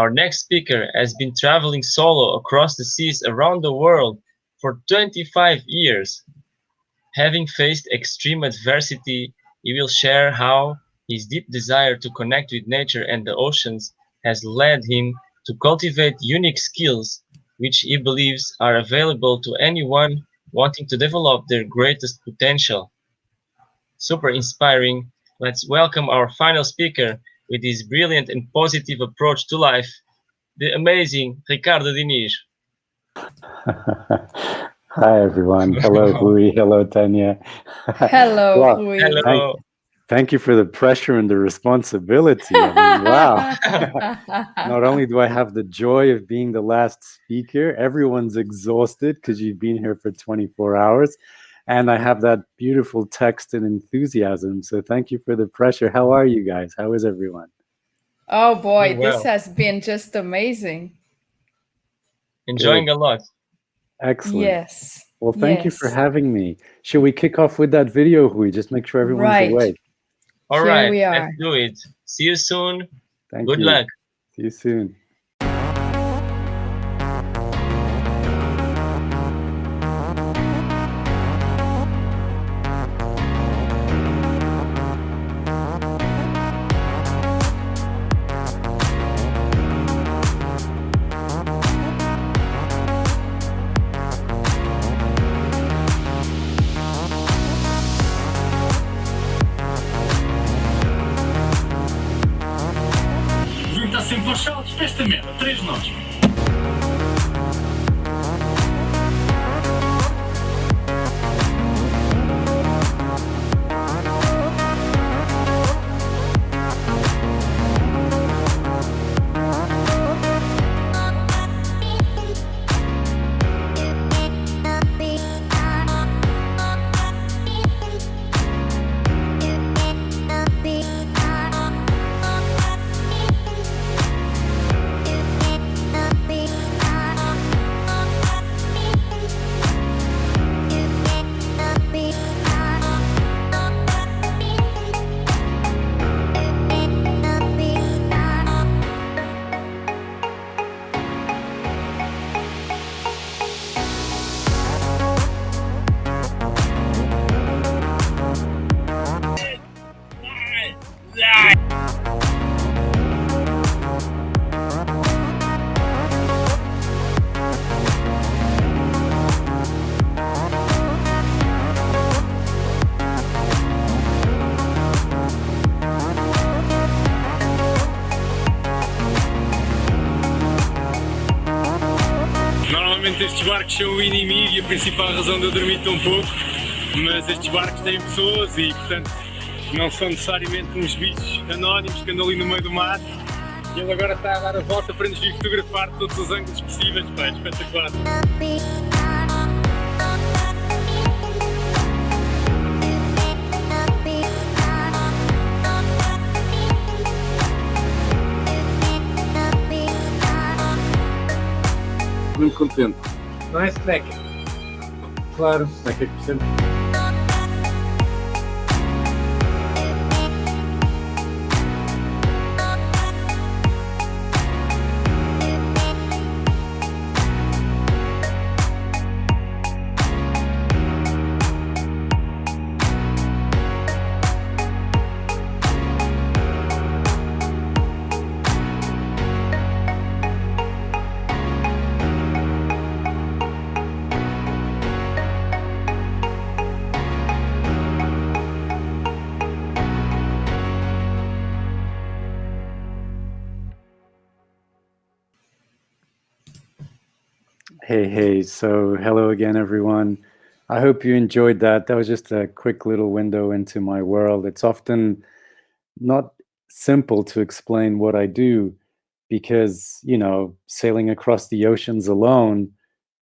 Our next speaker has been traveling solo across the seas around the world for 25 years. Having faced extreme adversity, he will share how his deep desire to connect with nature and the oceans has led him to cultivate unique skills which he believes are available to anyone wanting to develop their greatest potential. Super inspiring. Let's welcome our final speaker with his brilliant and positive approach to life, the amazing Ricardo Diniz. Hi, everyone. Hello, Rui. Hello, Tanya. Hello, Wow. Rui. Hello. Thank you for the pressure and the responsibility. I mean, wow. Not only do I have the joy of being the last speaker, everyone's exhausted because you've been here for 24 hours. And I have that beautiful text and enthusiasm. So thank you for the pressure. How are you guys? How is everyone? Oh boy, Doing well. this has been just amazing. Enjoying Good. a lot. Excellent. Yes. Well, thank you for Yes. having me. Should we kick off with that video, Rui? Just make sure everyone's Right. awake. All Here right, we are. let's do it. See you soon. Thank Good you. luck. See you soon. Está sempre aos saltos, esta merda, 3 nós. Normalmente estes barcos são o inimigo e a principal razão de eu dormir tão pouco, mas estes barcos têm pessoas e, portanto, não são necessariamente uns bichos anónimos que andam ali no meio do mar. E ele agora está a dar a volta para nos vir fotografar de todos os ângulos possíveis. Pá, espetacular. Muito contente. Não é Seneca? Claro, Seneca que sempre. Hey. So hello again, everyone. I hope you enjoyed that. That was just a quick little window into my world. It's often not simple to explain what I do because, sailing across the oceans alone,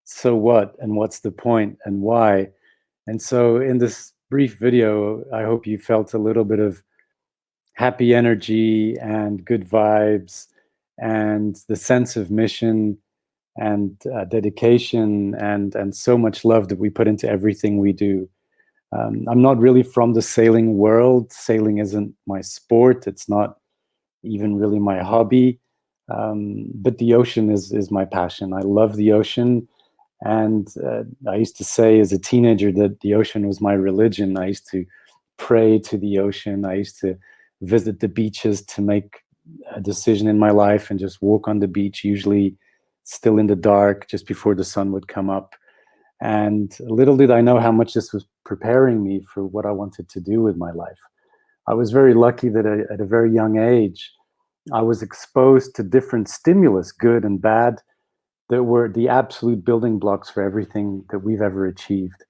so what? And what's the point and why? And so in this brief video, I hope you felt a little bit of happy energy and good vibes and the sense of mission and dedication and so much love that we put into everything we do. I'm not really from the sailing world. Sailing isn't my sport. It's not even really my hobby. But the ocean is my passion. I love the ocean. And I used to say as a teenager that the ocean was my religion. I used to pray to the ocean. I used to visit the beaches to make a decision in my life and just walk on the beach, usually still in the dark, just before the sun would come up. And little did I know how much this was preparing me for what I wanted to do with my life. I was very lucky that at a very young age, I was exposed to different stimulus, good and bad, that were the absolute building blocks for everything that we've ever achieved.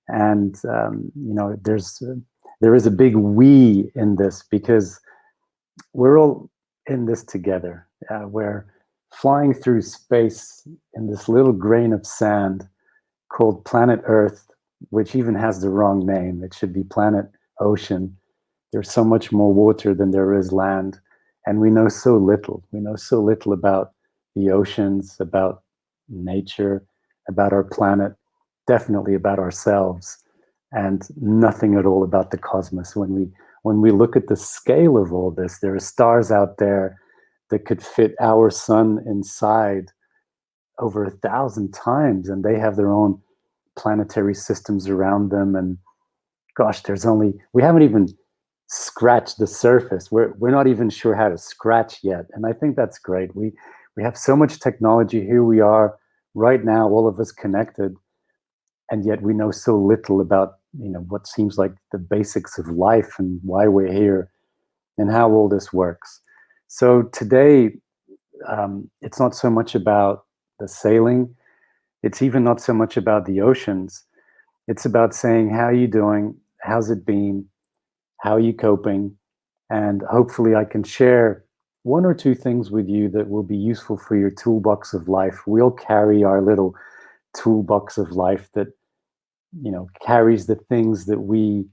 And there is a big we in this, because we're all in this together. We're flying through space in this little grain of sand called planet Earth, which even has the wrong name. It should be planet Ocean. There's so much more water than there is land. And we know so little. We know so little about the oceans, about nature, about our planet, definitely about ourselves, and nothing at all about the cosmos. When we look at the scale of all this, there are stars out there that could fit our sun inside over 1,000 times, and they have their own planetary systems around them. And gosh, we haven't even scratched the surface. We're not even sure how to scratch yet. And I think that's great. We have so much technology. Here we are right now, all of us connected, and yet we know so little about what seems like the basics of life and why we're here and how all this works. So today, it's not so much about the sailing. It's even not so much about the oceans. It's about saying, how are you doing? How's it been? How are you coping? And hopefully I can share one or two things with you that will be useful for your toolbox of life. We'll carry our little toolbox of life that carries the things that we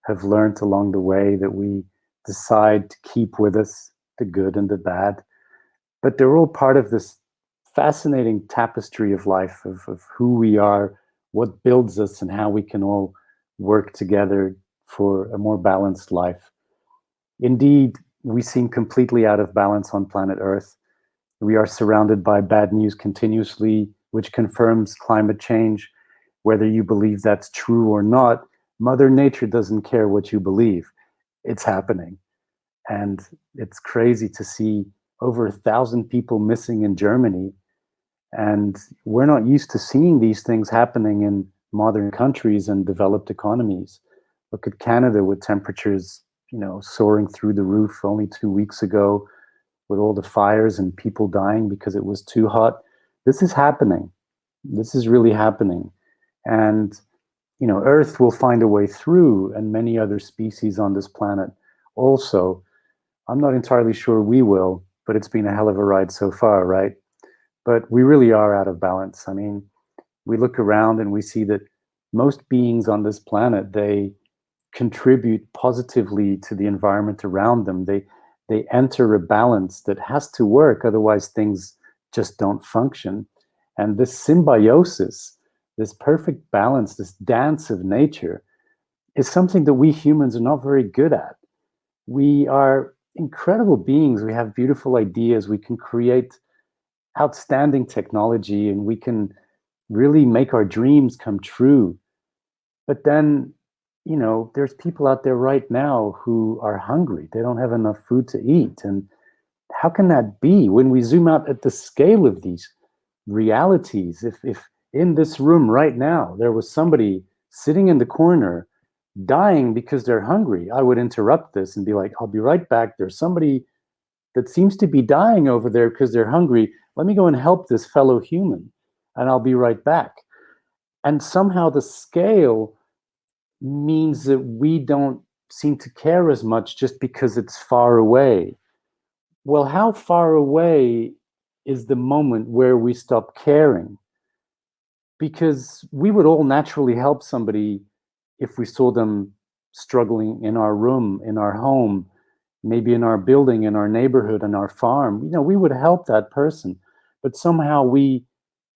have learned along the way, that we decide to keep with us, the good and the bad. But they're all part of this fascinating tapestry of life, of who we are, what builds us, and how we can all work together for a more balanced life. Indeed, we seem completely out of balance on planet Earth. We are surrounded by bad news continuously, which confirms climate change. Whether you believe that's true or not, Mother Nature doesn't care what you believe. It's happening. And it's crazy to see over 1,000 people missing in Germany. And we're not used to seeing these things happening in modern countries and developed economies. Look at Canada with temperatures, soaring through the roof only 2 weeks ago, with all the fires and people dying because it was too hot. This is happening. This is really happening. And, Earth will find a way through, and many other species on this planet also. I'm not entirely sure we will, but it's been a hell of a ride so far, right? But we really are out of balance. I mean, we look around and we see that most beings on this planet, they contribute positively to the environment around them. They enter a balance that has to work, otherwise things just don't function. And this symbiosis, this perfect balance, this dance of nature, is something that we humans are not very good at. We are incredible beings. We have beautiful ideas. We can create outstanding technology, and we can really make our dreams come true. But then, there's people out there right now who are hungry. They don't have enough food to eat. And how can that be? When we zoom out at the scale of these realities, if in this room right now there was somebody sitting in the corner dying because they're hungry, I would interrupt this and be like, I'll be right back. There's somebody that seems to be dying over there because they're hungry. Let me go and help this fellow human, and I'll be right back. And somehow the scale means that we don't seem to care as much just because it's far away. Well, how far away is the moment where we stop caring? Because we would all naturally help somebody if we saw them struggling in our room, in our home, maybe in our building, in our neighborhood, in our farm. We would help that person. But somehow we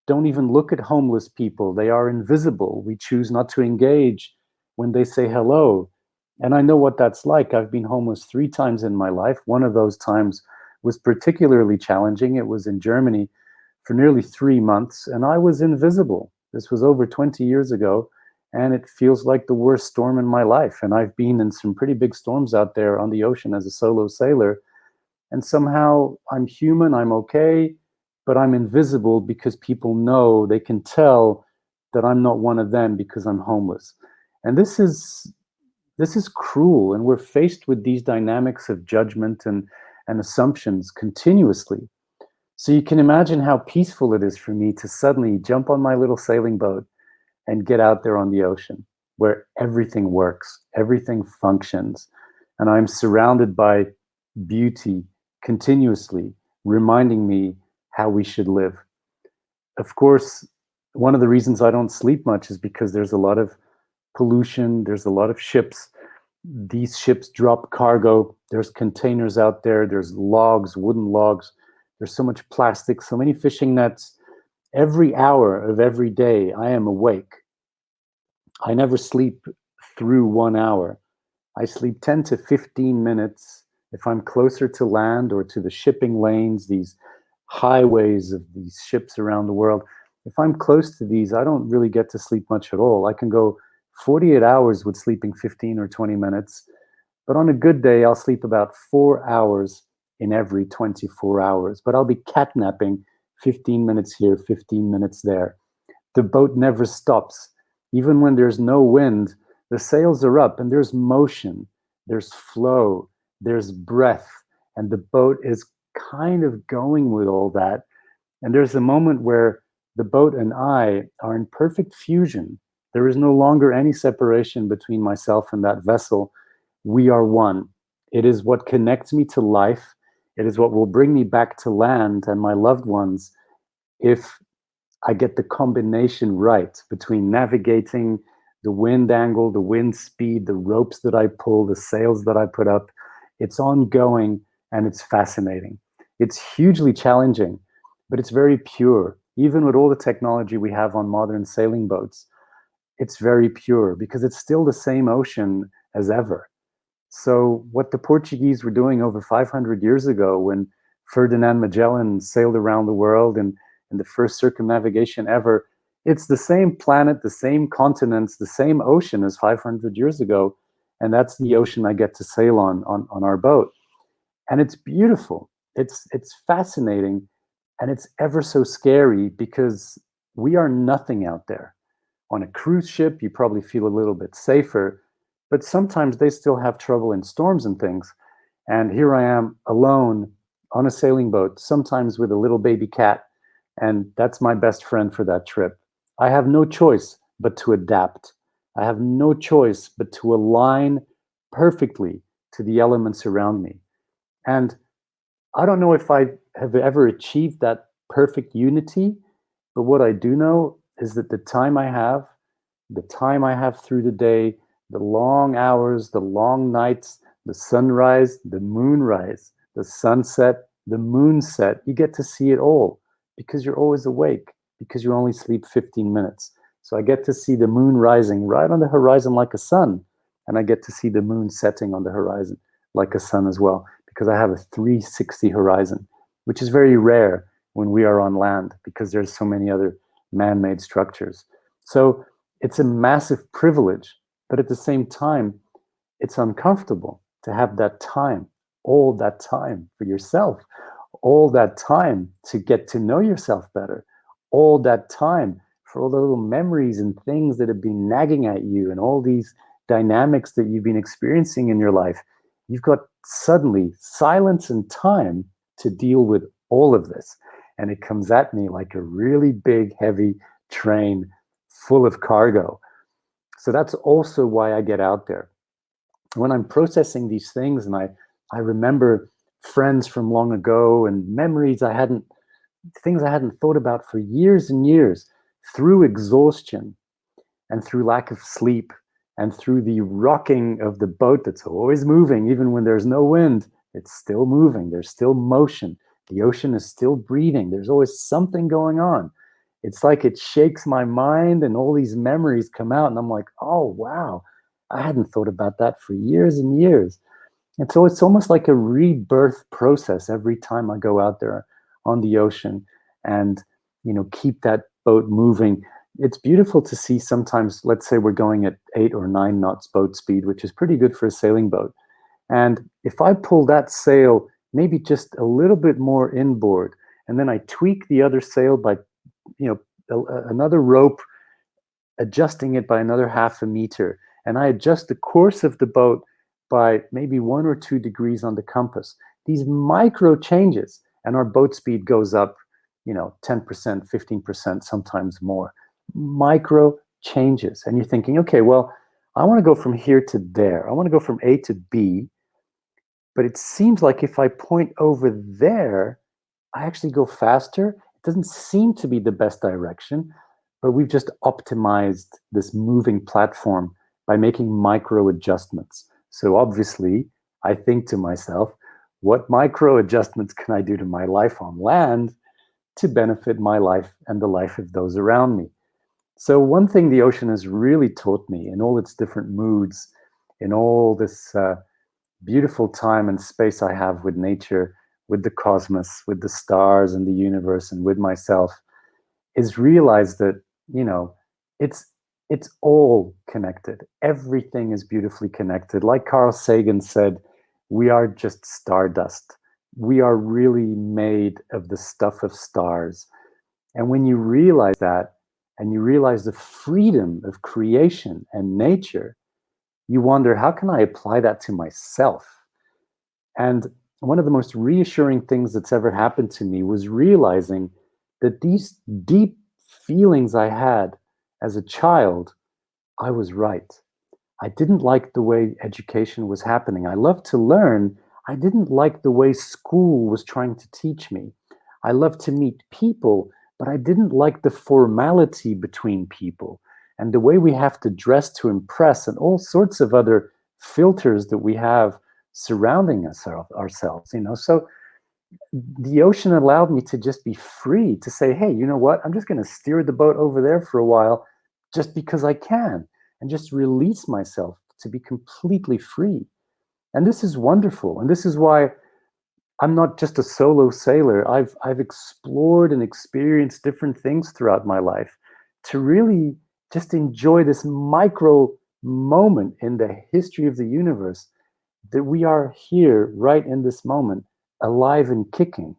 don't even look at homeless people. They are invisible. We choose not to engage when they say hello. And I know what that's like. I've been homeless 3 times in my life. One of those times was particularly challenging. It was in Germany for nearly 3 months, and I was invisible. This was over 20 years ago, and it feels like the worst storm in my life. And I've been in some pretty big storms out there on the ocean as a solo sailor, and somehow I'm human, I'm okay, but I'm invisible because people know, they can tell that I'm not one of them because I'm homeless. And this is cruel, and we're faced with these dynamics of judgment and assumptions continuously. So you can imagine how peaceful it is for me to suddenly jump on my little sailing boat and get out there on the ocean where everything works, everything functions, and I'm surrounded by beauty continuously, reminding me how we should live. Of course, one of the reasons I don't sleep much is because there's a lot of pollution, there's a lot of ships. These ships drop cargo, there's containers out there, there's logs, wooden logs, there's so much plastic, so many fishing nets. Every hour of every day I am awake. I never sleep through 1 hour. I sleep 10 to 15 minutes if I'm closer to land or to the shipping lanes, these highways of these ships around the world. If I'm close to these, I don't really get to sleep much at all. I can go 48 hours with sleeping 15 or 20 minutes, but on a good day, I'll sleep about 4 hours in every 24 hours, but I'll be catnapping 15 minutes here, 15 minutes there. The boat never stops. Even when there's no wind, the sails are up and there's motion, there's flow, there's breath, and the boat is kind of going with all that. And there's a moment where the boat and I are in perfect fusion. There is no longer any separation between myself and that vessel. We are one. It is what connects me to life. It is what will bring me back to land and my loved ones if I get the combination right between navigating the wind angle, the wind speed, the ropes that I pull, the sails that I put up. It's ongoing and it's fascinating. It's hugely challenging, but it's very pure. Even with all the technology we have on modern sailing boats, it's very pure because it's still the same ocean as ever. So what the Portuguese were doing over 500 years ago when Ferdinand Magellan sailed around the world and in the first circumnavigation ever, it's the same planet, the same continents, the same ocean as 500 years ago. And that's the ocean I get to sail on our boat. And it's beautiful. It's fascinating. And it's ever so scary because we are nothing out there. On a cruise ship, you probably feel a little bit safer, but sometimes they still have trouble in storms and things. And here I am alone on a sailing boat, sometimes with a little baby cat. And that's my best friend for that trip. I have no choice but to adapt. I have no choice but to align perfectly to the elements around me. And I don't know if I have ever achieved that perfect unity, but what I do know is that the time I have through the day, the long hours, the long nights, the sunrise, the moonrise, the sunset, the moonset, you get to see it all because you're always awake, because you only sleep 15 minutes. So I get to see the moon rising right on the horizon like a sun, and I get to see the moon setting on the horizon like a sun as well, because I have a 360 horizon, which is very rare when we are on land because there's so many other man-made structures. So it's a massive privilege, but at the same time, it's uncomfortable to have that time, all that time for yourself, all that time to get to know yourself better, all that time for all the little memories and things that have been nagging at you and all these dynamics that you've been experiencing in your life. You've got suddenly silence and time to deal with all of this. And it comes at me like a really big, heavy train full of cargo. So that's also why I get out there. When I'm processing these things and I remember friends from long ago and memories things I hadn't thought about for years and years, through exhaustion and through lack of sleep and through the rocking of the boat that's always moving, even when there's no wind, it's still moving, there's still motion, the ocean is still breathing, there's always something going on. It's like it shakes my mind and all these memories come out and I'm like, oh, wow, I hadn't thought about that for years and years. And so it's almost like a rebirth process every time I go out there on the ocean and, keep that boat moving. It's beautiful to see sometimes, let's say we're going at 8 or 9 knots boat speed, which is pretty good for a sailing boat. And if I pull that sail maybe just a little bit more inboard, and then I tweak the other sail by, another rope, adjusting it by another half a meter, and I adjust the course of the boat by maybe 1 or 2 degrees on the compass. These micro changes, and our boat speed goes up, 10%, 15%, sometimes more. Micro changes. And you're thinking, okay, well, I want to go from here to there. I want to go from A to B. But it seems like if I point over there, I actually go faster. It doesn't seem to be the best direction, but we've just optimized this moving platform by making micro adjustments. So obviously, I think to myself, what micro adjustments can I do to my life on land to benefit my life and the life of those around me? So one thing the ocean has really taught me in all its different moods, in all this beautiful time and space I have with nature, with the cosmos, with the stars and the universe, and with myself, is realize that, it's it's all connected. Everything is beautifully connected. Like Carl Sagan said, we are just stardust. We are really made of the stuff of stars. And when you realize that, and you realize the freedom of creation and nature, you wonder, how can I apply that to myself? And one of the most reassuring things that's ever happened to me was realizing that these deep feelings I had as a child, I was right. I didn't like the way education was happening. I loved to learn. I didn't like the way school was trying to teach me. I loved to meet people, but I didn't like the formality between people and the way we have to dress to impress and all sorts of other filters that we have surrounding us ourselves. So the ocean allowed me to just be free to say, hey, you know what? I'm just going to steer the boat over there for a while just because I can, and just release myself to be completely free. And this is wonderful. And this is why I'm not just a solo sailor. I've explored and experienced different things throughout my life to really just enjoy this micro moment in the history of the universe, that we are here right in this moment, alive and kicking.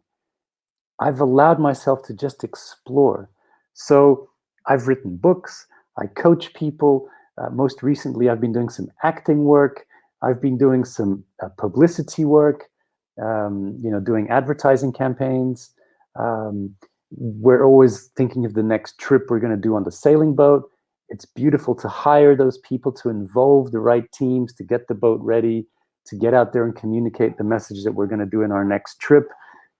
I've allowed myself to just explore. So I've written books, I coach people. Most recently, I've been doing some acting work. I've been doing some publicity work, doing advertising campaigns. We're always thinking of the next trip we're going to do on the sailing boat. It's beautiful to hire those people, to involve the right teams, to get the boat ready, to get out there and communicate the message that we're going to do in our next trip.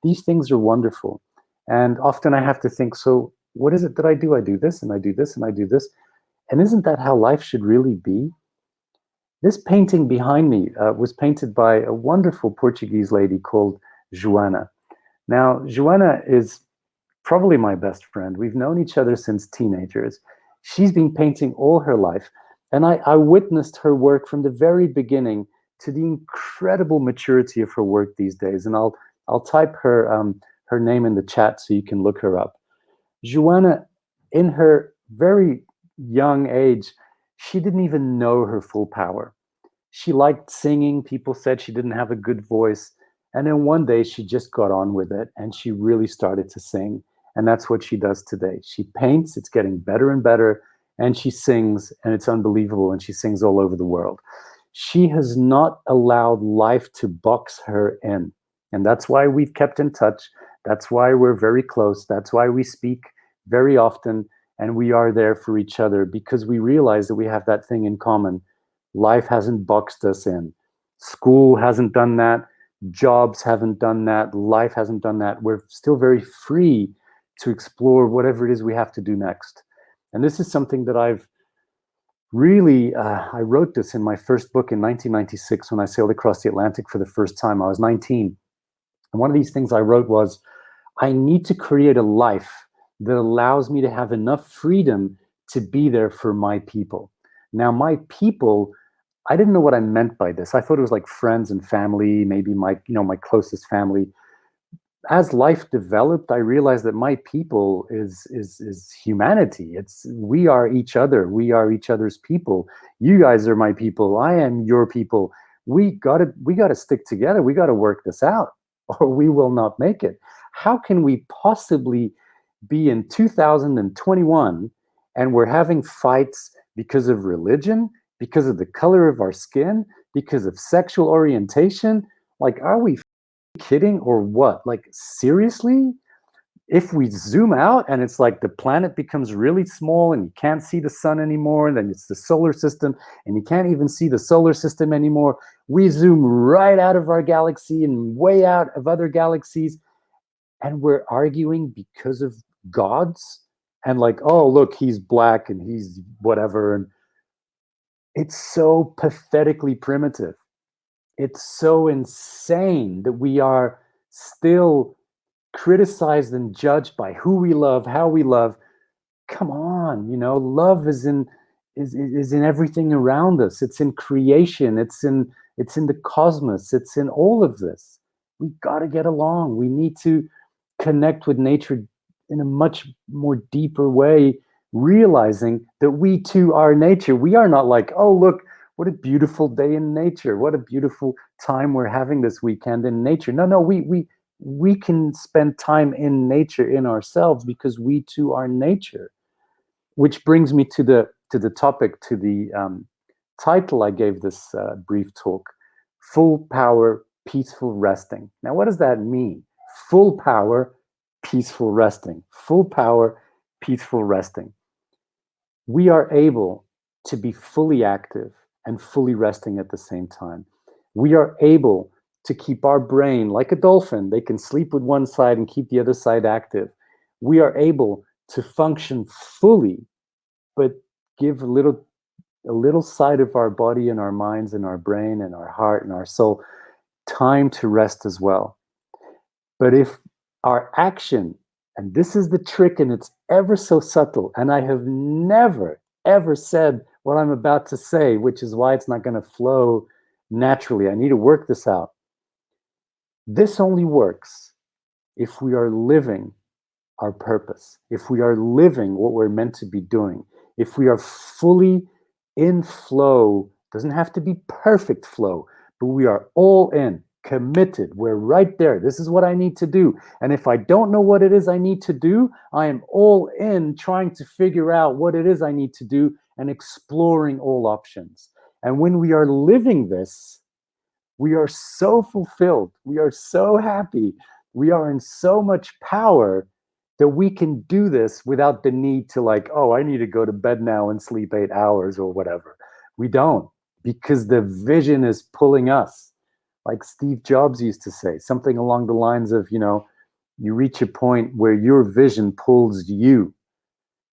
These things are wonderful. And often I have to think, so what is it that I do? I do this and I do this and I do this. And isn't that how life should really be? This painting behind me was painted by a wonderful Portuguese lady called Joana. Now, Joana is probably my best friend. We've known each other since teenagers. She's been painting all her life. And I witnessed her work from the very beginning to the incredible maturity of her work these days. And I'll type her name in the chat so you can look her up. Joana, in her very young age, she didn't even know her full power. She liked singing. People said she didn't have a good voice. And then one day she just got on with it and she really started to sing. And that's what she does today. She paints, it's getting better and better, and she sings, and it's unbelievable, and she sings all over the world. She has not allowed life to box her in. And that's why we've kept in touch. That's why we're very close. That's why we speak very often, and we are there for each other, because we realize that we have that thing in common. Life hasn't boxed us in. School hasn't done that. Jobs haven't done that. Life hasn't done that. We're still very free to explore whatever it is we have to do next. And this is something that I've really, I wrote this in my first book in 1996 when I sailed across the Atlantic for the first time. I was 19. And one of these things I wrote was, I need to create a life that allows me to have enough freedom to be there for my people. Now, my people I didn't know what I meant by this. I thought it was like friends and family, maybe my closest family. As life developed, I realized that my people is humanity. It's we are each other. We are each other's people. You guys are my people. I am your people. We gotta stick together. We gotta work this out, or we will not make it. How can we possibly be in 2021 and we're having fights because of religion, because of the color of our skin, because of sexual orientation? Like, are we kidding or what? Like, seriously? If we zoom out and it's like the planet becomes really small and you can't see the sun anymore, and then it's the solar system and you can't even see the solar system anymore. We zoom right out of our galaxy and way out of other galaxies, and we're arguing because of gods and like, oh, look, he's black and he's whatever. And it's so pathetically primitive. It's so insane that we are still criticized and judged by who we love, how we love. Come on, love is in everything around us. It's in creation. It's in the cosmos. It's in all of this. We got to get along. We need to connect with nature in a much more deeper way, realizing that we too are nature. We are not like, oh, look, what a beautiful day in nature. What a beautiful time we're having this weekend in nature. No, we can spend time in nature, in ourselves, because we too are nature. Which brings me to the topic, to the title I gave this brief talk: full power, peaceful resting. Now, what does that mean? Full power, peaceful resting. Full power, peaceful resting. We are able to be fully active and fully resting at the same time. We are able to keep our brain like a dolphin. They can sleep with one side and keep the other side active. We are able to function fully, but give a little side of our body and our minds and our brain and our heart and our soul time to rest as well. But if our action, and this is the trick, and it's ever so subtle, and I have never, ever said what I'm about to say, which is why it's not going to flow naturally. I need to work this out. This only works if we are living our purpose, if we are living what we're meant to be doing, if we are fully in flow. Doesn't have to be perfect flow, but we are all in, committed. We're right there. This is what I need to do. And if I don't know what it is I need to do, I am all in trying to figure out what it is I need to do and exploring all options. And when we are living this, we are so fulfilled. We are so happy. We are in so much power that we can do this without the need to like, oh, I need to go to bed now and sleep 8 hours or whatever. We don't, because the vision is pulling us. Like Steve Jobs used to say, something along the lines of, you reach a point where your vision pulls you.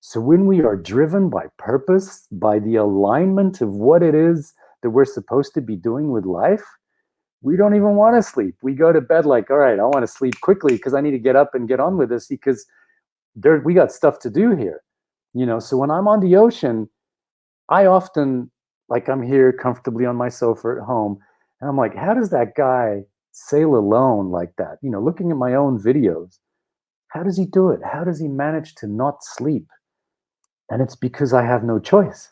So when we are driven by purpose, by the alignment of what it is that we're supposed to be doing with life, we don't even want to sleep. We go to bed like, all right, I want to sleep quickly because I need to get up and get on with this, because we got stuff to do here. So when I'm on the ocean, I often, like, I'm here comfortably on my sofa at home, and I'm like, how does that guy sail alone like that? Looking at my own videos, how does he do it? How does he manage to not sleep? And it's because I have no choice,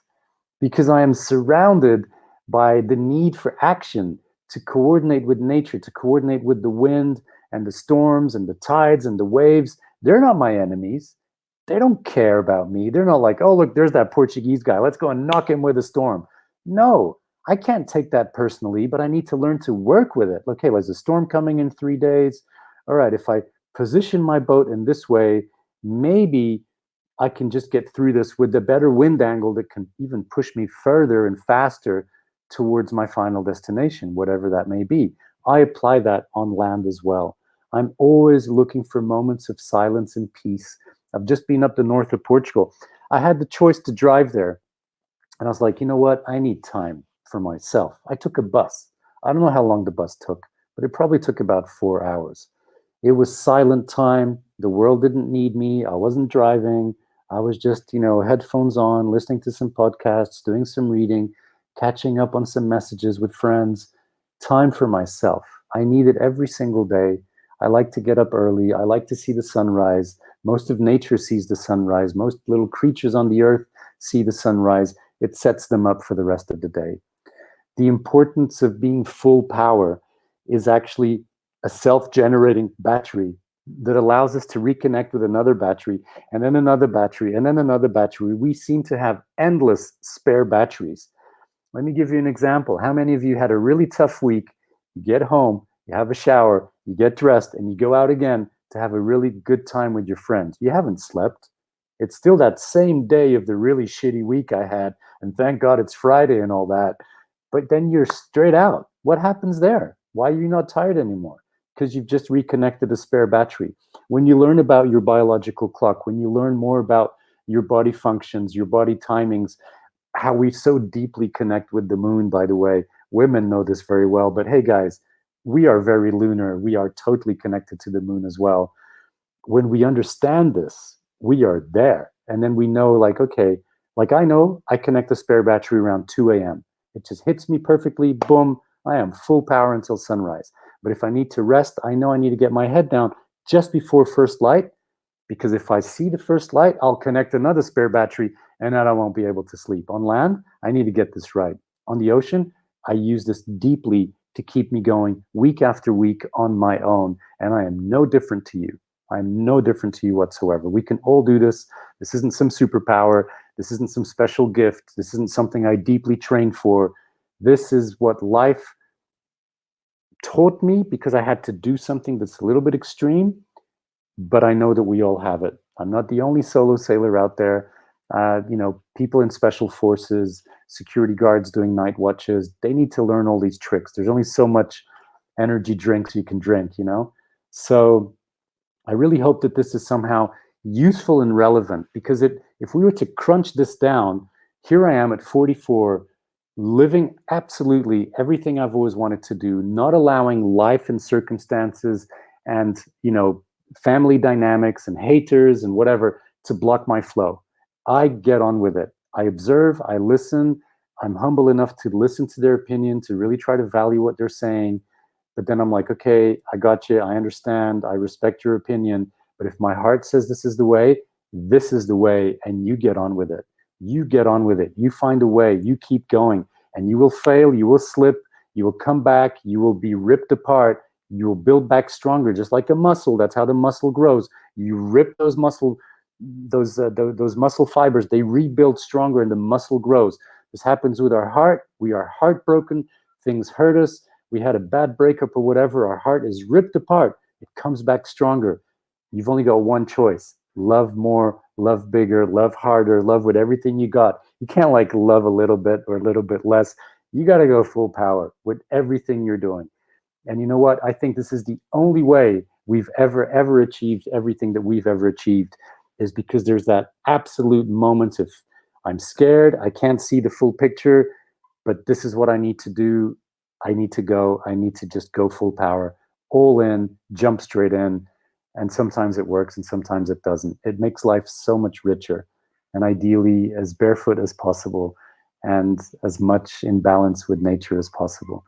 because I am surrounded by the need for action, to coordinate with nature, to coordinate with the wind and the storms and the tides and the waves. They're not my enemies. They don't care about me. They're not like, oh, look, there's that Portuguese guy. Let's go and knock him with a storm. No, I can't take that personally, but I need to learn to work with it. Okay, there's a storm coming in 3 days. All right, if I position my boat in this way, maybe I can just get through this with a better wind angle that can even push me further and faster towards my final destination, whatever that may be. I apply that on land as well. I'm always looking for moments of silence and peace. I've just been up the north of Portugal. I had the choice to drive there, and I was like, you know what? I need time for myself. I took a bus. I don't know how long the bus took, but it probably took about 4 hours. It was silent time. The world didn't need me. I wasn't driving. I was just, headphones on, listening to some podcasts, doing some reading, catching up on some messages with friends, time for myself. I need it every single day. I like to get up early. I like to see the sunrise. Most of nature sees the sunrise. Most little creatures on the earth see the sunrise. It sets them up for the rest of the day. The importance of being full power is actually a self-generating battery that allows us to reconnect with another battery, and then another battery, and then another battery. We seem to have endless spare batteries. Let me give you an example. How many of you had a really tough week? You get home, you have a shower, you get dressed, and you go out again to have a really good time with your friends. You haven't slept. It's still that same day of the really shitty week I had, and thank God it's Friday and all that. But then you're straight out. What happens there? Why are you not tired anymore? Because you've just reconnected a spare battery. When you learn about your biological clock, when you learn more about your body functions, your body timings, how we so deeply connect with the moon, by the way, women know this very well, but hey guys, we are very lunar. We are totally connected to the moon as well. When we understand this, we are there. And then we know, like, okay, like I know I connect a spare battery around 2 a.m. It just hits me perfectly. Boom. I am full power until sunrise. But if I need to rest, I know I need to get my head down just before first light, because if I see the first light, I'll connect another spare battery and then I won't be able to sleep. On land, I need to get this right. On the ocean, I use this deeply to keep me going week after week on my own. And I am no different to you. I'm no different to you whatsoever. We can all do this. This isn't some superpower. This isn't some special gift. This isn't something I deeply trained for. This is what life taught me because I had to do something that's a little bit extreme, but I know that we all have it. I'm not the only solo sailor out there. People in special forces, security guards doing night watches, they need to learn all these tricks. There's only so much energy drinks you can drink, So I really hope that this is somehow useful and relevant, because if we were to crunch this down, here I am at 44, living absolutely everything I've always wanted to do, not allowing life and circumstances and, family dynamics and haters and whatever to block my flow. I get on with it. I observe, I listen. I'm humble enough to listen to their opinion, to really try to value what they're saying. But then I'm like, okay, I got you. I understand. I respect your opinion. But if my heart says this is the way, and you get on with it. You get on with it. You find a way. You keep going. And you will fail. You will slip. You will come back. You will be ripped apart. You will build back stronger, just like a muscle. That's how the muscle grows. You rip those muscle fibers. They rebuild stronger, and the muscle grows. This happens with our heart. We are heartbroken. Things hurt us. We had a bad breakup or whatever. Our heart is ripped apart. It comes back stronger. You've only got one choice. Love more, love bigger, love harder, love with everything you got. You can't love a little bit or a little bit less. You got to go full power with everything you're doing. And you know what? I think this is the only way we've ever achieved everything that we've ever achieved, is because there's that absolute moment of, I'm scared, I can't see the full picture, but this is what I need to do. I need to go. I need to just go full power, all in, jump straight in. And sometimes it works and sometimes it doesn't. It makes life so much richer, and ideally as barefoot as possible and as much in balance with nature as possible.